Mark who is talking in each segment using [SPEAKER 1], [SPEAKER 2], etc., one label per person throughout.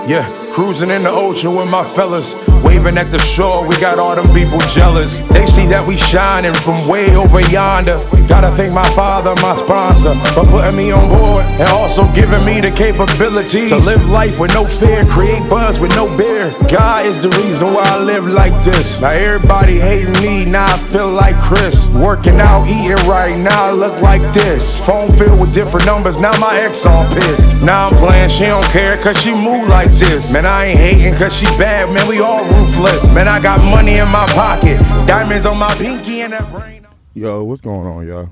[SPEAKER 1] Yeah, cruising in the ocean with my fellas, waving at the shore, we got all them people jealous. They see that we shining from way over yonder. Gotta thank my father, my sponsor, for putting me on board and also giving me the capability to live life with no fear, create buzz with no beer. God is the reason why I live like this. Now everybody hating me, now I feel like Chris. Working out, eating right, now I look like this. Phone filled with different numbers, now my ex all pissed. Now I'm playing, she don't care cause she move like this. Man, I ain't hating cause she bad, man, we all ruthless. Man, I got money in my pocket, diamonds on my pinky and that brain.
[SPEAKER 2] Yo, what's going on, y'all?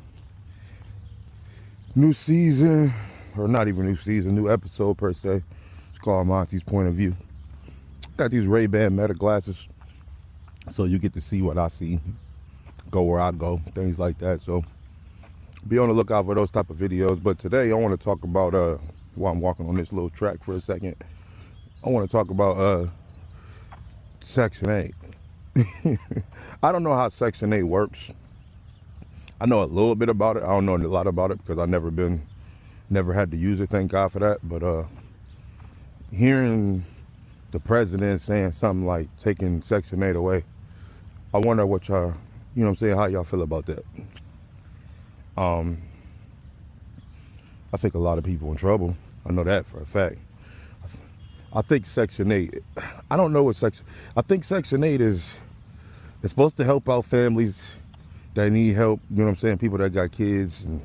[SPEAKER 2] New season, or not even new season, new episode per se. It's called Monte's Point of View. Got these Ray-Ban Meta glasses, so you get to see what I see, go where I go, things like that. So be on the lookout for those type of videos. But today I want to talk about, while I'm walking on this little track for a second, I want to talk about Section 8. I don't know how Section 8 works. I know a little bit about it. I don't know a lot about it because I've never had to use it, thank God for that. But hearing the president saying something like taking Section 8 away, I wonder what y'all, you know what I'm saying, how y'all feel about that. I think a lot of people in trouble. I know that for a fact. I think Section 8, I don't know what Section, I think Section 8 is supposed to help out families that need help, you know what I'm saying, people that got kids and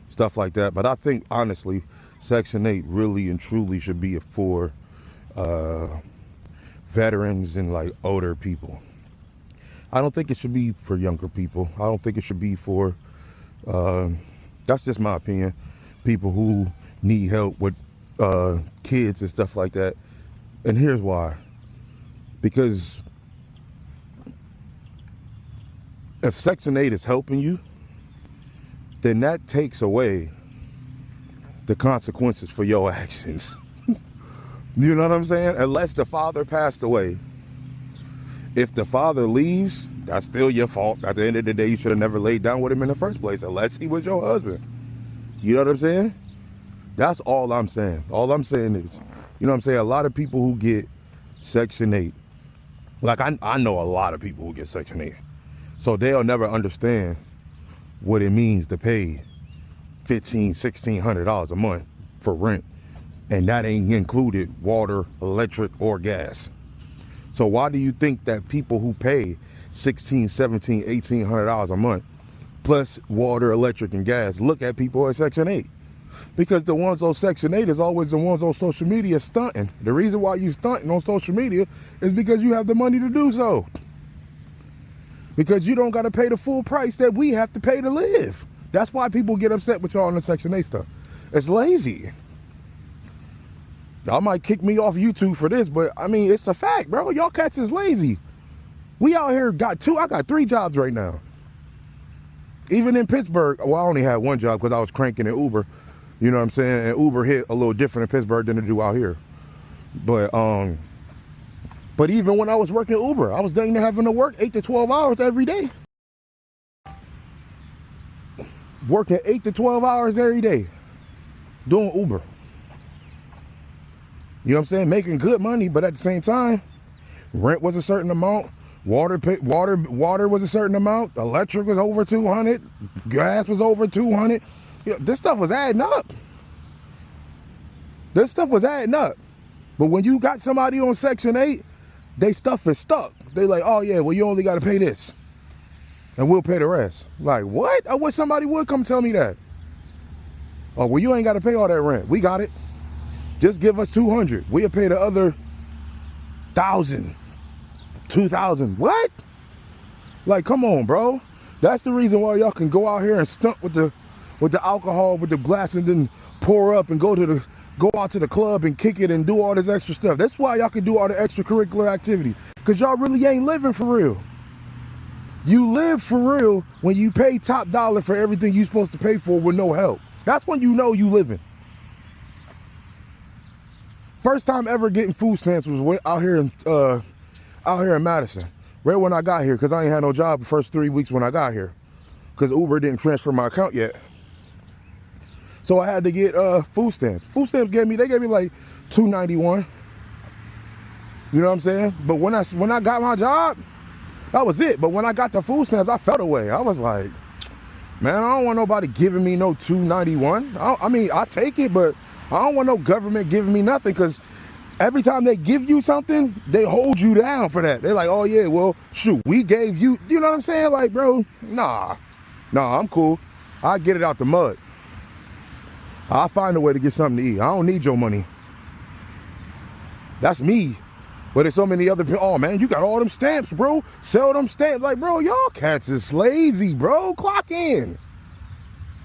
[SPEAKER 2] stuff like that. But I think, honestly, Section 8 really and truly should be for veterans and, like, older people. I don't think it should be for younger people. I don't think it should be for, that's just my opinion, people who need help with kids and stuff like that. And here's why. Because if Section 8 is helping you, then that takes away the consequences for your actions. You know what I'm saying? Unless the father passed away. If the father leaves, that's still your fault. At the end of the day, you should have never laid down with him in the first place, unless he was your husband. You know what I'm saying? That's all I'm saying. All I'm saying is, you know what I'm saying, a lot of people who get Section 8, like I know a lot of people who get Section 8. So they'll never understand what it means to pay $1,500, $1,600 a month for rent. And that ain't included water, electric, or gas. So why do you think that people who pay $1,600, $1,700, $1,800 a month, plus water, electric, and gas, look at people at Section 8? Because the ones on Section 8 is always the ones on social media stunting. The reason why you stunting on social media is because you have the money to do so. Because you don't got to pay the full price that we have to pay to live. That's why people get upset with y'all on the Section 8 stuff. It's lazy. Y'all might kick me off YouTube for this, but I mean, it's a fact, bro. Y'all cats is lazy. We out here I got 3 jobs right now. Even in Pittsburgh, well, I only had 1 job because I was cranking in Uber. You know what I'm saying? And Uber hit a little different in Pittsburgh than it do out here. But even when I was working Uber, I was dang near having to work 8 to 12 hours every day. Working 8 to 12 hours every day. Doing Uber. You know what I'm saying? Making good money, but at the same time, rent was a certain amount. Water was a certain amount. Electric was over 200. Gas was over 200. You know, this stuff was adding up. This stuff was adding up. But when you got somebody on Section 8, they stuff is stuck. They like, oh yeah, well you only got to pay this, and we'll pay the rest. Like what? I wish somebody would come tell me that. Oh well, you ain't got to pay all that rent. We got it. Just give us $200. We'll pay the other $1,000, $2,000. What? Like, come on, bro. That's the reason why y'all can go out here and stunt with the alcohol, with the glass, and then pour up and go out to the club and kick it and do all this extra stuff. That's why y'all can do all the extracurricular activity, because y'all really ain't living for real. You live for real when you pay top dollar for everything you're supposed to pay for with no help. That's when you know you living. First time ever getting food stamps was out here in Madison, right when I got here, because I ain't had no job the first 3 weeks when I got here, because Uber didn't transfer my account yet. So I had to get food stamps. Food stamps they gave me like $2.91. You know what I'm saying? But when I got my job, that was it. But when I got the food stamps, I felt away. I was like, man, I don't want nobody giving me no $2.91. I mean, I take it, but I don't want no government giving me nothing, because every time they give you something, they hold you down for that. They're like, oh yeah, well, shoot, we gave you, you know what I'm saying? Like, bro, nah, I'm cool. I get it out the mud. I'll find a way to get something to eat. I don't need your money. That's me. But there's so many other people. Oh man, you got all them stamps, bro. Sell them stamps. Like, bro, y'all cats is lazy, bro. Clock in.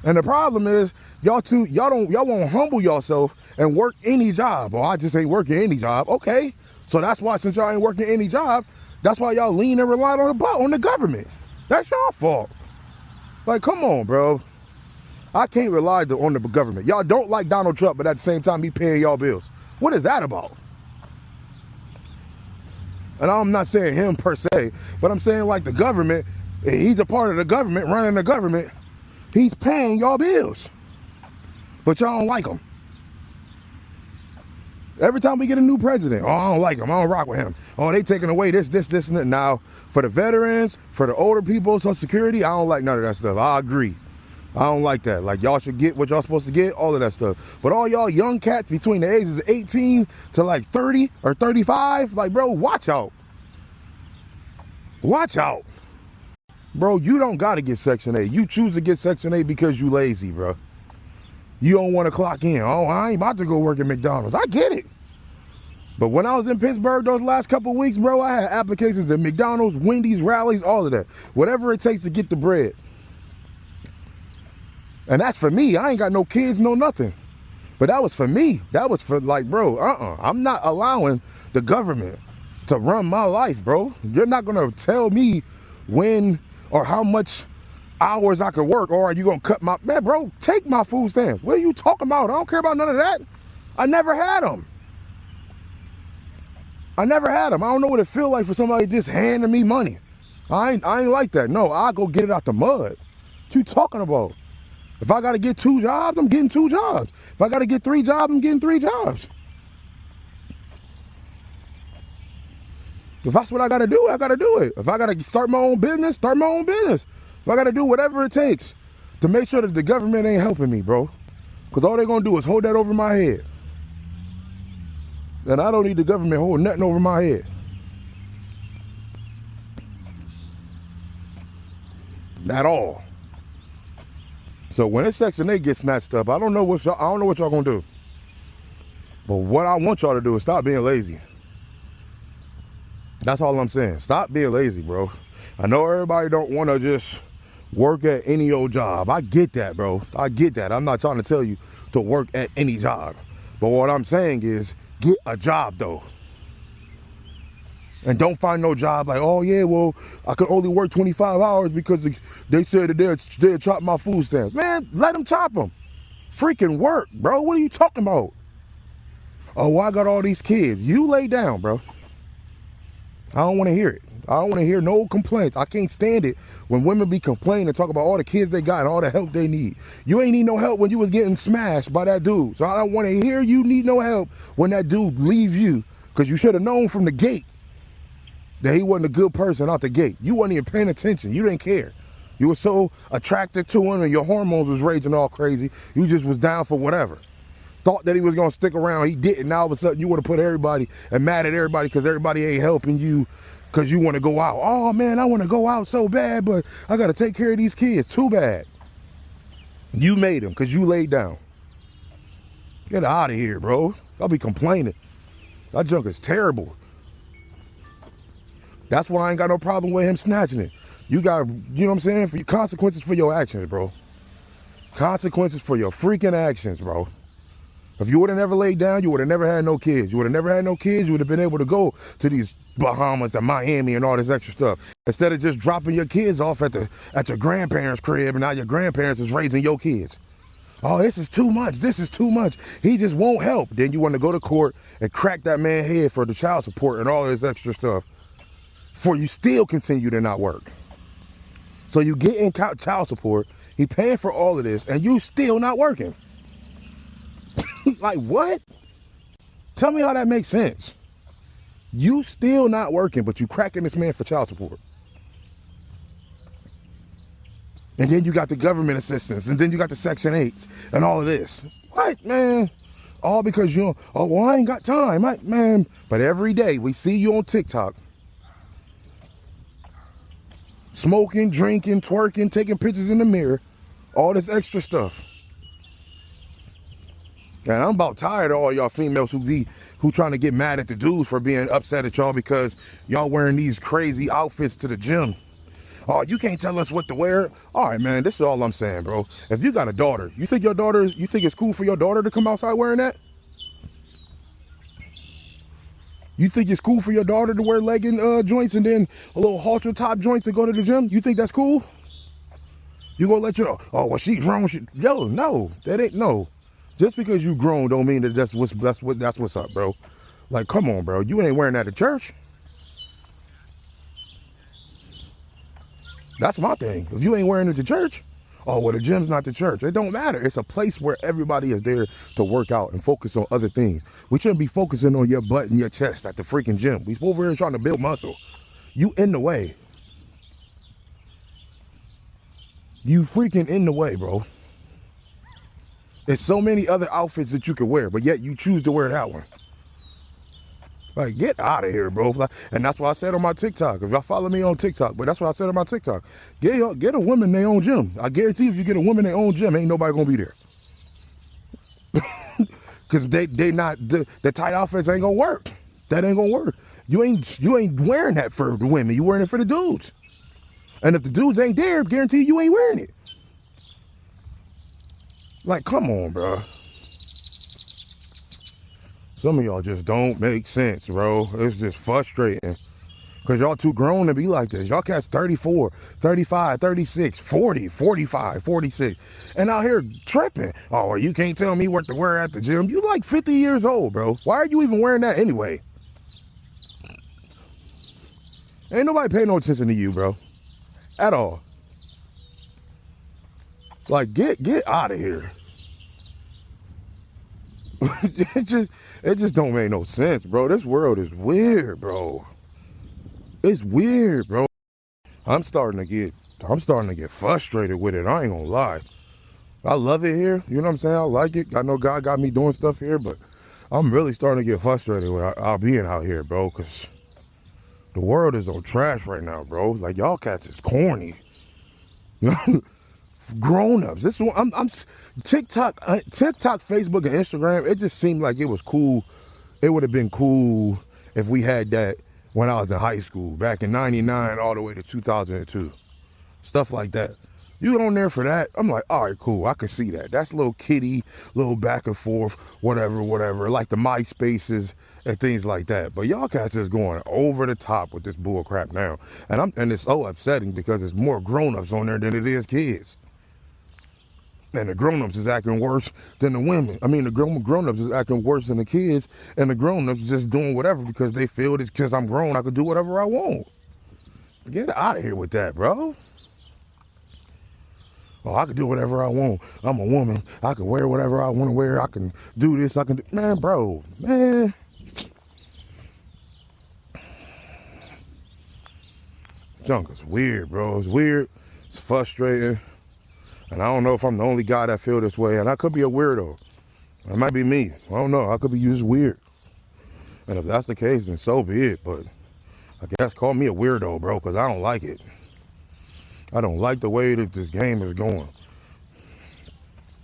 [SPEAKER 2] And the problem is, y'all won't humble yourself and work any job. Well, I just ain't working any job. Okay. So that's why, since y'all ain't working any job, that's why y'all lean and rely on the government. That's your fault. Like, come on, bro. I can't rely on the government. Y'all don't like Donald Trump, but at the same time, he paying y'all bills. What is that about? And I'm not saying him per se, but I'm saying like the government, he's a part of the government, running the government. He's paying y'all bills, but y'all don't like him. Every time we get a new president, oh, I don't like him, I don't rock with him. Oh, they taking away this, and that. Now, for the veterans, for the older people, Social Security, I don't like none of that stuff. I agree. I don't like that. Like, y'all should get what y'all supposed to get, all of that stuff. But all y'all young cats between the ages of 18 to like 30 or 35, like, bro, watch out. Watch out. Bro, you don't got to get Section 8. You choose to get Section 8 because you lazy, bro. You don't want to clock in. Oh, I ain't about to go work at McDonald's. I get it. But when I was in Pittsburgh those last couple of weeks, bro, I had applications at McDonald's, Wendy's, Rallies, all of that. Whatever it takes to get the bread. And that's for me. I ain't got no kids, no nothing. But that was for me. That was for, like, bro, I'm not allowing the government to run my life, bro. You're not going to tell me when or how much hours I could work, or are you going to cut my... Man, bro, take my food stamps. What are you talking about? I don't care about none of that. I never had them. I don't know what it feel like for somebody just handing me money. I ain't like that. No, I go get it out the mud. What you talking about? If I got to get 2 jobs, I'm getting 2 jobs. If I got to get 3 jobs, I'm getting 3 jobs. If that's what I got to do, I got to do it. If I got to start my own business, start my own business. If I got to do whatever it takes to make sure that the government ain't helping me, bro. Because all they're going to do is hold that over my head. And I don't need the government holding nothing over my head. At all. So when this Section 8 gets snatched up, I don't know what y'all gonna do. But what I want y'all to do is stop being lazy. That's all I'm saying. Stop being lazy, bro. I know everybody don't want to just work at any old job. I get that, bro. I get that. I'm not trying to tell you to work at any job. But what I'm saying is get a job, though. And don't find no job like, oh yeah, well, I could only work 25 hours because they said that they'll chop my food stamps. Man, let them chop them. Freaking work, bro. What are you talking about? Oh, well, I got all these kids. You lay down, bro. I don't want to hear it. I don't want to hear no complaints. I can't stand it when women be complaining and talk about all the kids they got and all the help they need. You ain't need no help when you was getting smashed by that dude. So I don't want to hear you need no help when that dude leaves you, because you should have known from the gate that he wasn't a good person out the gate. You wasn't even paying attention. You didn't care. You were so attracted to him and your hormones was raging all crazy. You just was down for whatever. Thought that he was going to stick around. He didn't. Now all of a sudden you want to put everybody and mad at everybody because everybody ain't helping you because you want to go out. Oh, man, I want to go out so bad, but I got to take care of these kids. Too bad. You made them because you laid down. Get out of here, bro. I'll be complaining. That junk is terrible. That's why I ain't got no problem with him snatching it. You got, you know what I'm saying? For consequences for your actions, bro. Consequences for your freaking actions, bro. If you would have never laid down, you would have never had no kids. You would have never had no kids. You would have been able to go to these Bahamas and Miami and all this extra stuff. Instead of just dropping your kids off at your grandparents' crib, and now your grandparents is raising your kids. Oh, this is too much. This is too much. He just won't help. Then you want to go to court and crack that man's head for the child support and all this extra stuff. For you still continue to not work. So you get in child support, he paying for all of this, and you still not working. Like, what? Tell me how that makes sense. You still not working, but you cracking this man for child support. And then you got the government assistance, and then you got the Section 8s, and all of this. What, man? All because you, oh, well, I ain't got time, man. But every day we see you on TikTok, smoking, drinking, twerking, taking pictures in the mirror, all this extra stuff. And I'm about tired of all y'all females who trying to get mad at the dudes for being upset at y'all because y'all wearing these crazy outfits to the gym. Oh, you can't tell us what to wear. All right, man, this is all I'm saying, bro. If you got a daughter, you think it's cool for your daughter to come outside wearing that? You think it's cool for your daughter to wear legging joints and then a little halter top joints to go to the gym? You think that's cool? You gonna let your, oh, well, she grown, yo, no, that ain't, no. Just because you grown don't mean that that's what's up, bro. Like, come on, bro. You ain't wearing that to church. That's my thing. If you ain't wearing it to church, oh, well, the gym's not the church. It don't matter. It's a place where everybody is there to work out and focus on other things. We shouldn't be focusing on your butt and your chest at the freaking gym. We over here trying to build muscle. You in the way. You freaking in the way, bro. There's so many other outfits that you can wear, but yet you choose to wear that one. Like, get out of here, bro. And that's why I said on my TikTok, if y'all follow me on TikTok, but that's what I said on my TikTok, get a woman their own gym. I guarantee if you get a woman their own gym, ain't nobody gonna be there. Cause they not, the tight outfits ain't gonna work. That ain't gonna work. You ain't wearing that for the women, you wearing it for the dudes. And if the dudes ain't there, guarantee you ain't wearing it. Like, come on, bro. Some of y'all just don't make sense, bro. It's just frustrating. Because y'all too grown to be like this. Y'all cats 34, 35, 36, 40, 45, 46. And out here tripping. Oh, well, you can't tell me what to wear at the gym. You like 50 years old, bro. Why are you even wearing that anyway? Ain't nobody paying no attention to you, bro. At all. Like, get out of here. it just don't make no sense, bro. This world is weird, bro. It's weird, bro. I'm starting to get frustrated with it. I ain't gonna lie. I love it here. You know what I'm saying? I like it. I know God got me doing stuff here, but I'm really starting to get frustrated with our being out here, bro, because the world is on trash right now, bro. Like, y'all cats is corny. Grown-ups. This one, I'm TikTok, Facebook, and Instagram. It just seemed like it was cool. It would have been cool if we had that when I was in high school, back in '99 all the way to 2002. Stuff like that. You on there for that? I'm like, all right, cool. I can see that. That's a little kiddie, little back and forth, whatever, like the MySpaces and things like that. But y'all cats is going over the top with this bull crap now, and it's so upsetting because it's more grown-ups on there than it is kids. And the grown-ups is acting worse than the women. I mean, the grown-ups is acting worse than the kids, and the grown-ups just doing whatever because they feel that because I'm grown, I could do whatever I want. Get out of here with that, bro. Oh, I can do whatever I want. I'm a woman. I can wear whatever I want to wear. I can do this. I can do... Man, bro. Man. Junk is weird, bro. It's weird. It's frustrating. And I don't know if I'm the only guy that feel this way. And I could be a weirdo. It might be me. I don't know. I could be just weird. And if that's the case, then so be it. But I guess call me a weirdo, bro, because I don't like it. I don't like the way that this game is going.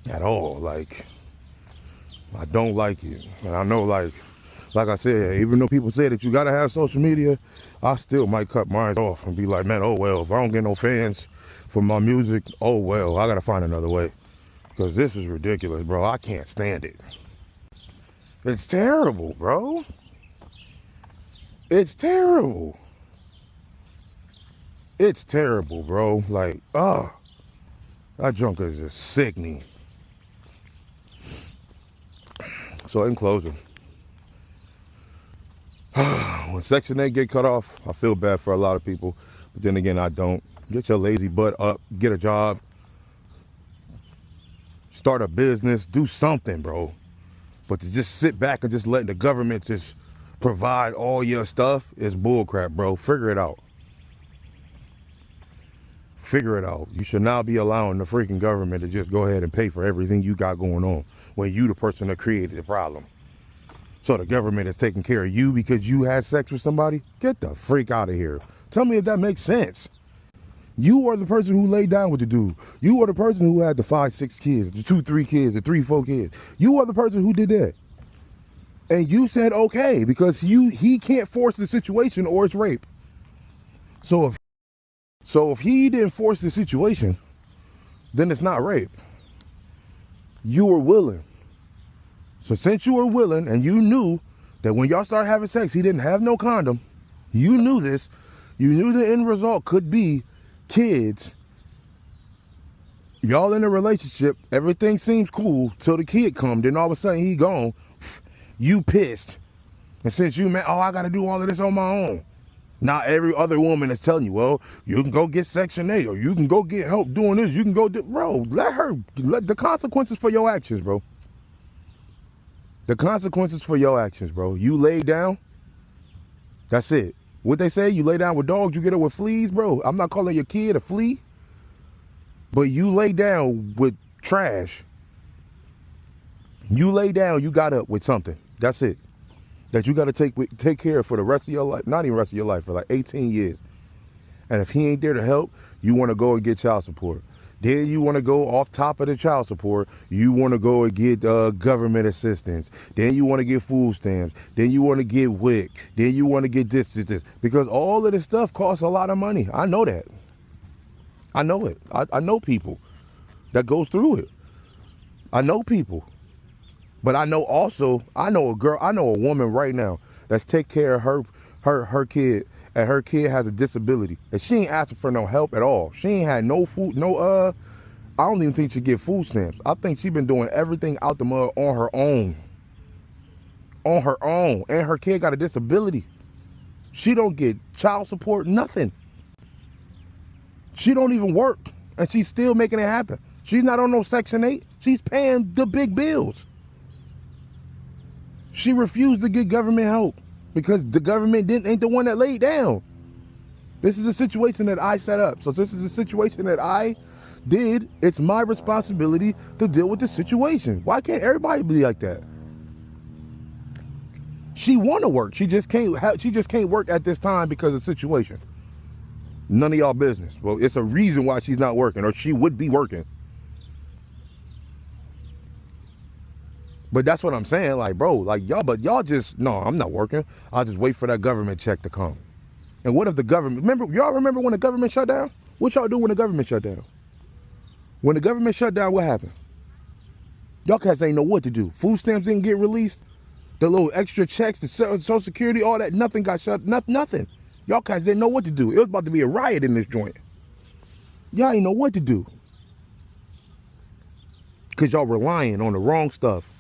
[SPEAKER 2] At all. Like, I don't like it. And I know, like I said, even though people say that you got to have social media, I still might cut mine off and be like, man, oh, well, if I don't get no fans for my music, oh, well, I got to find another way. Because this is ridiculous, bro. I can't stand it. It's terrible, bro. It's terrible. It's terrible, bro. Like, that junk is just sickening. So in closing, when Section 8 get cut off, I feel bad for a lot of people. But then again, I don't. Get your lazy butt up. Get a job. Start a business. Do something, bro. But to just sit back and just let the government just provide all your stuff is bullcrap, bro. Figure it out. Figure it out. You should not be allowing the freaking government to just go ahead and pay for everything you got going on when you the person that created the problem. So the government is taking care of you because you had sex with somebody? Get the freak out of here. Tell me if that makes sense. You are the person who laid down with the dude. You are the person who had the 5, 6 kids, the 2, 3 kids, the 3, 4 kids. You are the person who did that. And you said okay because he can't force the situation or it's rape. So if he didn't force the situation, then it's not rape. You were willing. So since you were willing and you knew that when y'all started having sex, he didn't have no condom, you knew this, you knew the end result could be kids. Y'all in a relationship, everything seems cool till the kid come, then all of a sudden he gone, you pissed. And since you met, I gotta do all of this on my own. Now every other woman is telling you, well, you can go get Section 8 or you can go get help doing this. You can go, bro, let the consequences for your actions, bro. The consequences for your actions, bro. You lay down, that's it. What they say, you lay down with dogs, you get it with fleas, bro. I'm not calling your kid a flea, but you lay down with trash. You lay down, you got up with something. That's it. That you got to take care of for the rest of your life, not even rest of your life, for like 18 years. And if he ain't there to help, you want to go and get child support. Then you want to go off top of the child support, you want to go and get government assistance. Then you want to get food stamps. Then you want to get WIC. Then you want to get this. Because all of this stuff costs a lot of money. I know that. I know it. I know people that goes through it. I know people. But I know a woman right now that's take care of her kid, and her kid has a disability, and she ain't asking for no help at all. She ain't had no food, I don't even think she get food stamps. I think she been doing everything out the mud on her own. On her own, and her kid got a disability. She don't get child support, nothing. She don't even work, and she's still making it happen. She's not on no Section 8. She's paying the big bills. She refused to get government help because the government ain't the one that laid down. This is a situation that I set up. So this is a situation that I did. It's my responsibility to deal with the situation. Why can't everybody be like that? She want to work. She just can't work at this time because of the situation. None of y'all business. Well, it's a reason why she's not working, or she would be working. But that's what I'm saying, like, bro, like y'all just, no, I'm not working. I'll just wait for that government check to come. And what if the government, y'all remember when the government shut down? What y'all do when the government shut down? When the government shut down, what happened? Y'all cats ain't know what to do. Food stamps didn't get released. The little extra checks, the Social Security, all that, nothing got shut, nothing. Y'all cats didn't know what to do. It was about to be a riot in this joint. Y'all ain't know what to do. Because y'all relying on the wrong stuff.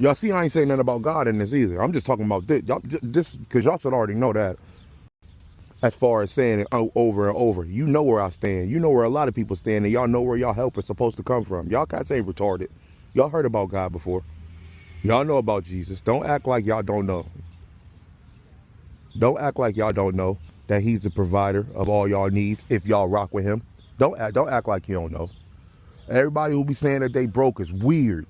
[SPEAKER 2] Y'all see, I ain't saying nothing about God in this either. I'm just talking about this. Y'all, because y'all should already know that. As far as saying it over and over. You know where I stand. You know where a lot of people stand. And y'all know where y'all help is supposed to come from. Y'all cats ain't retarded. Y'all heard about God before. Y'all know about Jesus. Don't act like y'all don't know. Don't act like y'all don't know that he's the provider of all y'all needs if y'all rock with him. Don't act like you don't know. Everybody who be saying that they broke is weird.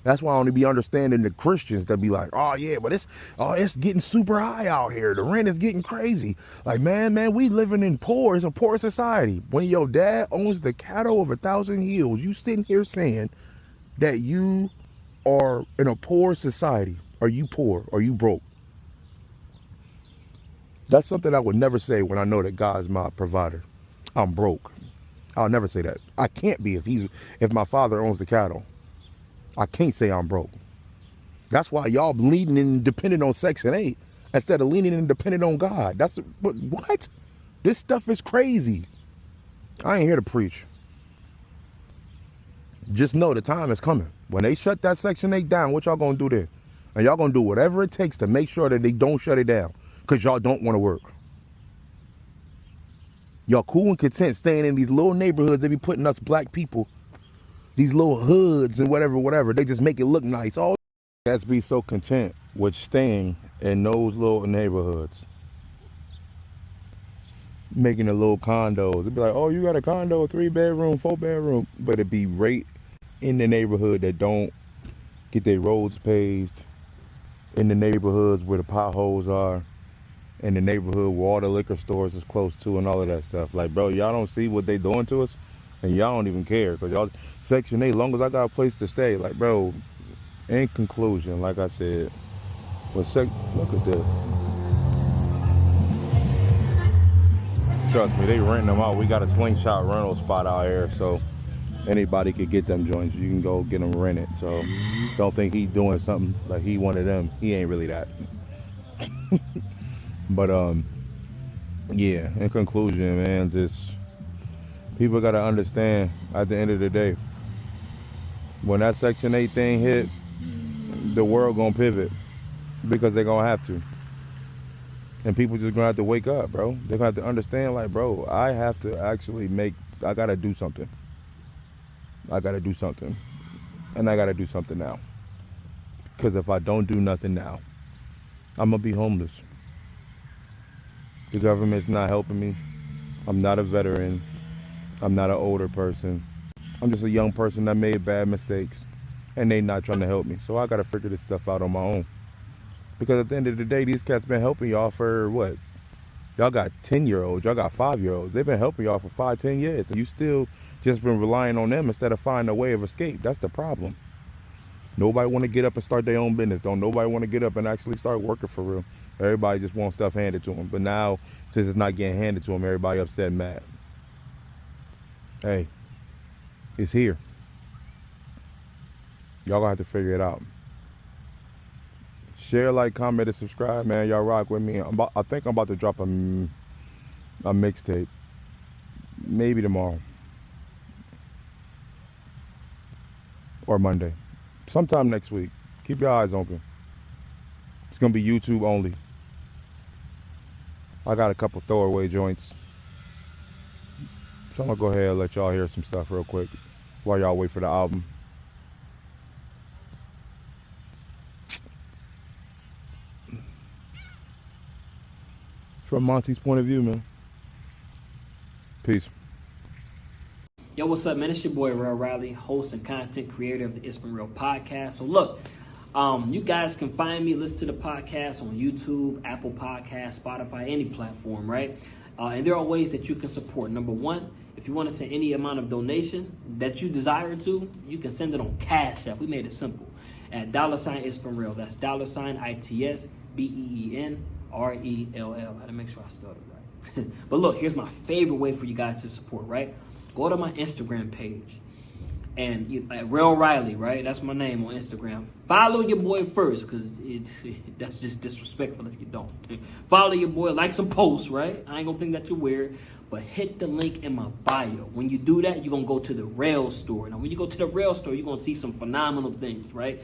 [SPEAKER 2] That's why I only be understanding the Christians that be like, oh yeah, but it's getting super high out here. The rent is getting crazy. Like, man, we living in poor. It's a poor society. When your dad owns the cattle of 1,000 hills, you sitting here saying that you are in a poor society. Are you poor? Are you broke? That's something I would never say when I know that God's my provider. I'm broke. I'll never say that. I can't be if my father owns the cattle. I can't say I'm broke. That's why y'all leaning and dependent on Section 8 instead of leaning and dependent on God. But what? This stuff is crazy. I ain't here to preach. Just know the time is coming. When they shut that Section 8 down, what y'all gonna do then? And y'all gonna do whatever it takes to make sure that they don't shut it down because y'all don't want to work. Y'all cool and content staying in these little neighborhoods they be putting us black people, these little hoods and whatever, they just make it look nice. Oh, Cats be so content with staying in those little neighborhoods, making the little condos. It'd be like, oh, you got a condo, 3-bedroom, 4-bedroom, but it'd be right in the neighborhood that don't get their roads paved, in the neighborhoods where the potholes are, in the neighborhood where all the liquor stores is close to and all of that stuff. Like, bro, y'all don't see what they doing to us, and y'all don't even care, because y'all, Section 8, long as I got a place to stay, like, bro, in conclusion, like I said, look at this. Trust me, they renting them out. We got a slingshot rental spot out here, so anybody could get them joints. You can go get them rented. So don't think he doing something like he one of them. He ain't really that. But yeah, in conclusion, man, just people gotta understand at the end of the day, when that Section 8 thing hit, the world gonna pivot because they're gonna have to. And people just gonna have to wake up, bro. They're gonna have to understand, like, bro, I have to actually I gotta do something. I gotta do something. And I gotta do something now. Because if I don't do nothing now, I'm gonna be homeless. The government's not helping me. I'm not a veteran. I'm not an older person. I'm just a young person that made bad mistakes. And they not trying to help me. So I gotta figure this stuff out on my own. Because at the end of the day, these cats been helping y'all for what? Y'all got 10-year-olds, y'all got 5-year-olds. They've been helping y'all for 5-10 years. And you still just been relying on them instead of finding a way of escape. That's the problem. Nobody want to get up and start their own business. Don't nobody want to get up and actually start working for real. Everybody just wants stuff handed to them. But now, since it's not getting handed to them, everybody upset and mad. Hey, it's here. Y'all gonna have to figure it out. Share, like, comment, and subscribe, man. Y'all rock with me. I think I'm about to drop a mixtape. Maybe tomorrow. Or Monday. Sometime next week. Keep your eyes open. It's going to be YouTube only. I got a couple throwaway joints. So I'm going to go ahead and let y'all hear some stuff real quick while y'all wait for the album. From Monte's point of view, man. Peace.
[SPEAKER 3] Yo, what's up, man? It's your boy, Real Riley, host and content creator of the It's Been Real podcast. So look, you guys can find me, listen to the podcast on YouTube, Apple Podcasts, Spotify, any platform, right? And there are ways that you can support. Number one, if you want to send any amount of donation that you desire to, you can send it on Cash App. We made it simple. At $ It's Been Real. That's $ITSBEENRELL. I had to make sure I spelled it right. But look, here's my favorite way for you guys to support, right? Go to my Instagram page. And Real Riley, right? That's my name on Instagram. Follow your boy first, because that's just disrespectful if you don't. Follow your boy, like some posts, right? I ain't gonna think that you're weird. But hit the link in my bio. When you do that, you're gonna go to the Rail store. Now, when you go to the Rail store, you're gonna see some phenomenal things, right?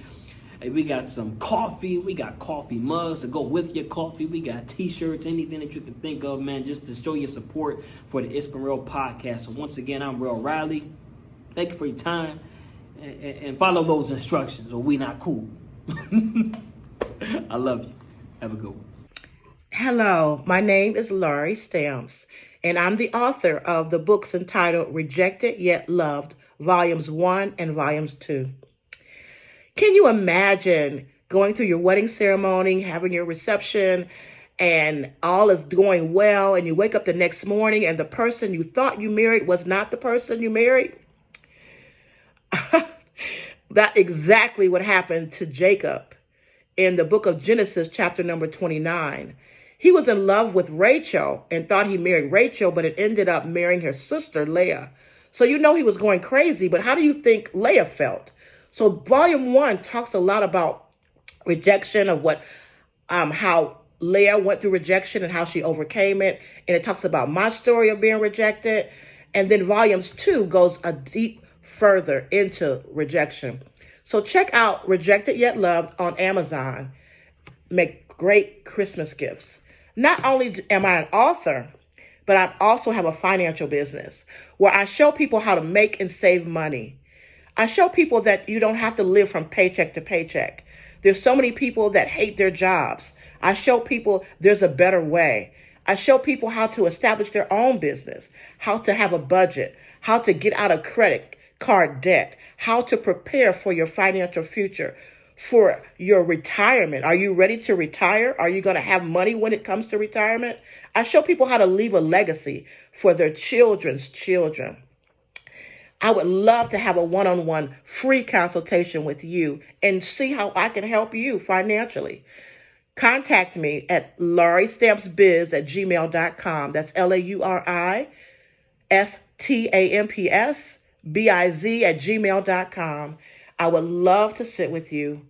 [SPEAKER 3] We got some coffee. We got coffee mugs to go with your coffee. We got t-shirts, anything that you can think of, man, just to show your support for the It's Been Real podcast. So once again, I'm Real Riley. Thank you for your time. And follow those instructions, or we not cool. I love you. Have a good one.
[SPEAKER 4] Hello, my name is Laurie Stamps, and I'm the author of the books entitled Rejected Yet Loved, Volumes 1 and Volumes 2. Can you imagine going through your wedding ceremony, having your reception, and all is going well, and you wake up the next morning and the person you thought you married was not the person you married? That's exactly what happened to Jacob in the book of Genesis, chapter number 29. He was in love with Rachel and thought he married Rachel, but it ended up marrying her sister, Leah. So you know he was going crazy, but how do you think Leah felt? So volume 1 talks a lot about rejection, of how Leah went through rejection and how she overcame it. And it talks about my story of being rejected. And then volumes 2 goes a deep further into rejection. So check out Rejected Yet Loved on Amazon. Make great Christmas gifts. Not only am I an author, but I also have a financial business where I show people how to make and save money. I show people that you don't have to live from paycheck to paycheck, There's so many people that hate their jobs. I show people there's a better way. I show people how to establish their own business, how to have a budget, how to get out of credit card debt, how to prepare for your financial future, for your retirement. Are you ready to retire? Are you going to have money when it comes to retirement? I show people how to leave a legacy for their children's children. I would love to have a one-on-one free consultation with you and see how I can help you financially. Contact me at lauristampsbiz@gmail.com. That's LauriStampsBiz@gmail.com. I would love to sit with you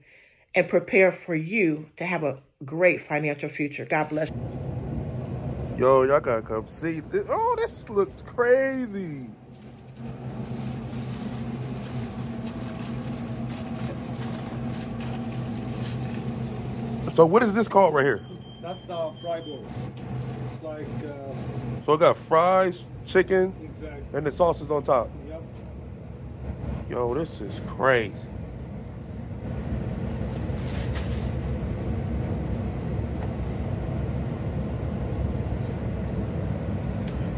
[SPEAKER 4] and prepare for you to have a great financial future. God bless you.
[SPEAKER 2] Yo, y'all gotta come see this. Oh, this looks crazy. So what is this called right here?
[SPEAKER 5] That's the fry bowl. It's like,
[SPEAKER 2] So it got fries, chicken,
[SPEAKER 5] exactly.
[SPEAKER 2] and the sauce is on top.
[SPEAKER 5] Yep.
[SPEAKER 2] Yo, this is crazy.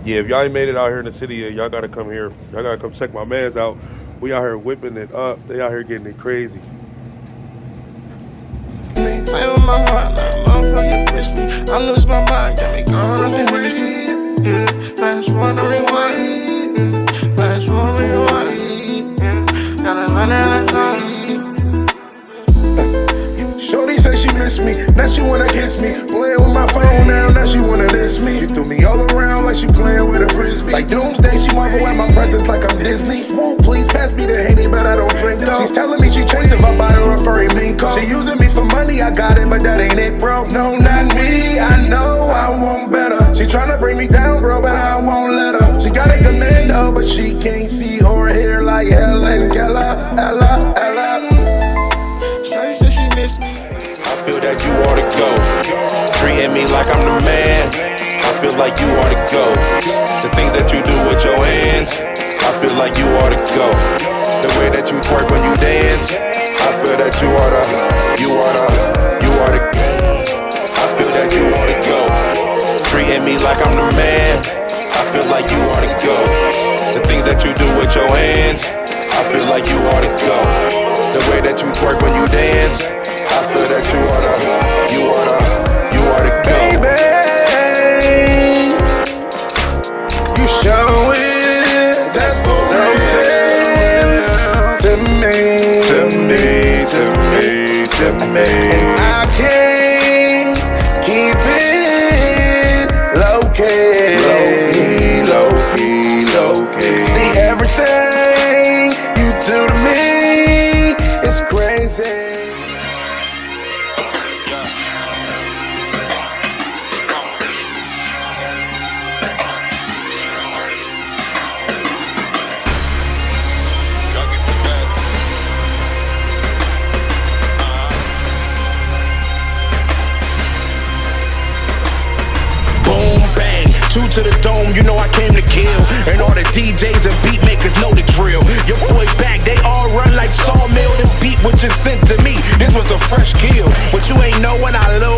[SPEAKER 2] Yeah, if y'all ain't made it out here in the city yet, y'all gotta come here. Y'all gotta come check my mans out. We out here whipping it up. They out here getting it crazy.
[SPEAKER 6] Play with my heart like a motherfucker twist me. I lose my mind, got me going up the Hennessy. Yeah, fast forward to rewind. Yeah, fast forward to rewind. Yeah, got a runner in the song.
[SPEAKER 1] Shorty said she miss me, now she wanna kiss me. Playing with my phone now she wanna diss me. She threw me all around like she playing with a frisbee. Like doomsday, she marvel at my presence like I'm Disney. Swoop, please pass me the Henny, but I don't drink though. She's telling me she changed if I buy her a furry mink coat. She using me for money, I got it, but that ain't it, bro. No, not me, I know I want better. She tryna bring me down, bro, but I won't let her. She got a commando, but she can't see or hear like Helen Keller. Ella.
[SPEAKER 6] Shawty said she missed me.
[SPEAKER 7] I feel that you ought to go. Treating me like I'm the man. I feel like you ought to go. The things that you do with your hands, I feel like you ought to go. The way that you twerk when you dance, I feel that you ought to. I feel that you ought to go. Treating me like I'm the man. I feel like you ought to go. The things that you do with your hands, I feel like you ought to go. The way that you twerk when you dance, I feel that you ought to go.
[SPEAKER 1] Baby, you show it, that's for real. To me. And I can't keep it low-key. See, everything you do to me is crazy.
[SPEAKER 7] Two to the dome, you know I came to kill. And all the DJs and beat makers know the drill. Your boy back, they all run like sawmill. This beat was just sent to me, this was a fresh kill. But you ain't know when I look